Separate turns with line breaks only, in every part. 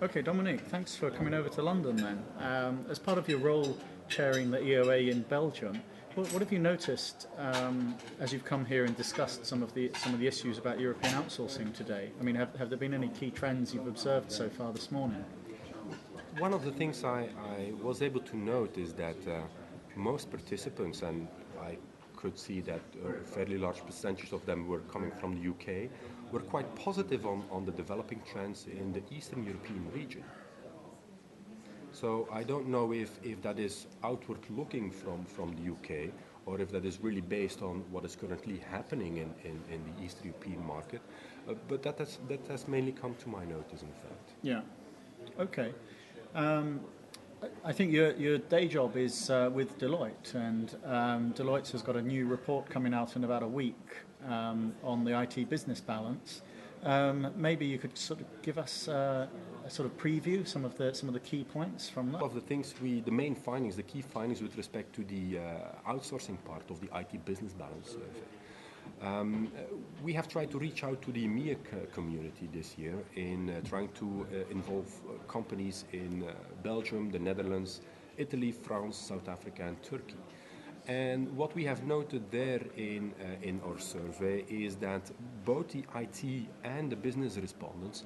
Okay, Dominique, thanks for coming over to London then. As part of your role chairing the EOA in Belgium, what have you noticed as you've come here and discussed some of the issues about European outsourcing today? I mean, have there been any key trends you've observed so far this morning?
One of the things I was able to note is that most participants, and I could see that a fairly large percentage of them were coming from the UK, were quite positive on the developing trends in the Eastern European region. So I don't know if that is outward looking from the UK or if that is really based on what is currently happening in the Eastern European market, but that has mainly come to my notice, in fact.
Yeah. Okay. I think your day job is with Deloitte, and Deloitte has got a new report coming out in about a week on the IT business balance. Maybe you could sort of give us a sort of preview some of the key points from that.
Of the things the main findings, the key findings with respect to the outsourcing part of the IT business balance survey. We have tried to reach out to the EMEA community this year in trying to involve companies in Belgium, the Netherlands, Italy, France, South Africa and Turkey. And what we have noted there in our survey is that both the IT and the business respondents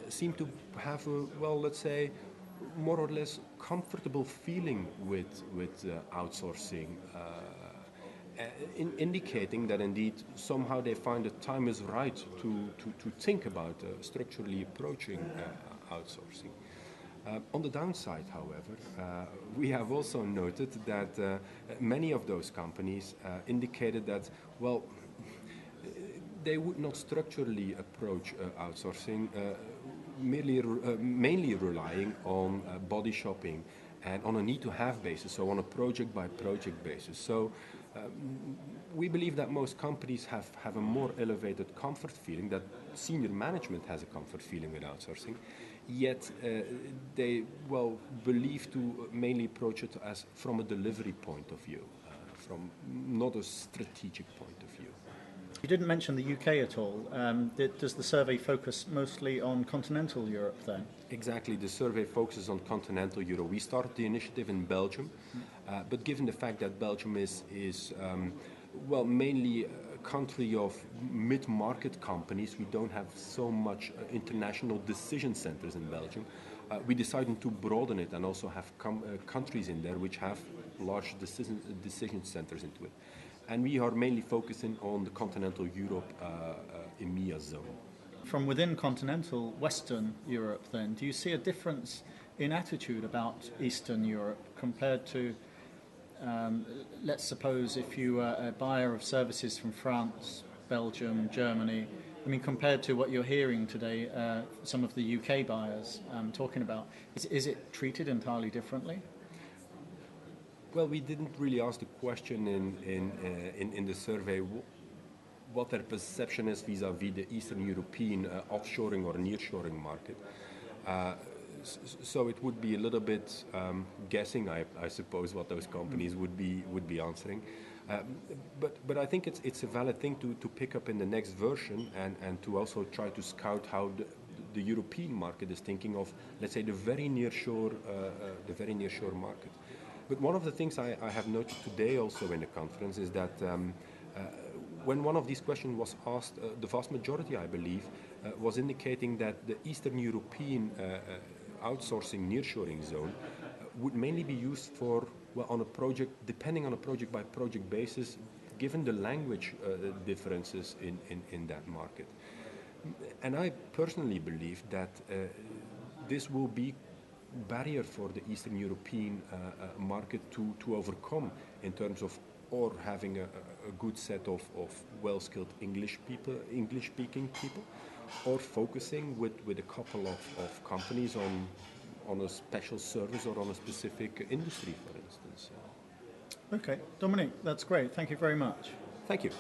seem to have a, well, let's say, more or less comfortable feeling with outsourcing, indicating that indeed somehow they find the time is right to think about structurally approaching outsourcing. On the downside, however, we have also noted that many of those companies indicated that, well, they would not structurally approach outsourcing, mainly relying on body shopping and on a need-to-have basis, so on a project-by-project basis. So we believe that most companies have a more elevated comfort feeling, that senior management has a comfort feeling with outsourcing, yet they, well, believe to mainly approach it as from a delivery point of view, from not a strategic point of view.
You didn't mention the UK at all. Does the survey focus mostly on continental Europe then?
Exactly, the survey focuses on continental Europe. We started the initiative in Belgium, but given the fact that Belgium is well, mainly a country of mid-market companies, we don't have so much international decision centers in Belgium. We decided to broaden it and also have countries in there which have large decision centers into it. And we are mainly focusing on the continental Europe EMEA zone.
From within continental Western Europe then, do you see a difference in attitude about Eastern Europe compared to, let's suppose if you were a buyer of services from France, Belgium, Germany, I mean compared to what you're hearing today, some of the UK buyers talking about, is it treated entirely differently?
Well, we didn't really ask the question in the survey what their perception is vis-à-vis the Eastern European offshoring or nearshoring market. So it would be a little bit guessing, I suppose, what those companies would be answering. But I think it's a valid thing to pick up in the next version and to also try to scout how the European market is thinking of, let's say, the very nearshore market. But one of the things I have noted today also in the conference is that when one of these questions was asked, the vast majority, I believe, was indicating that the Eastern European outsourcing nearshoring zone would mainly be used for, well, on a project, depending on a project-by-project basis, given the language differences in that market. And I personally believe that this will be barrier for the Eastern European market to overcome in terms of or having a good set of well-skilled English-speaking people, or focusing with a couple of companies on a special service or on a specific industry, for instance.
Okay, Dominique, that's great. Thank you very much.
Thank you.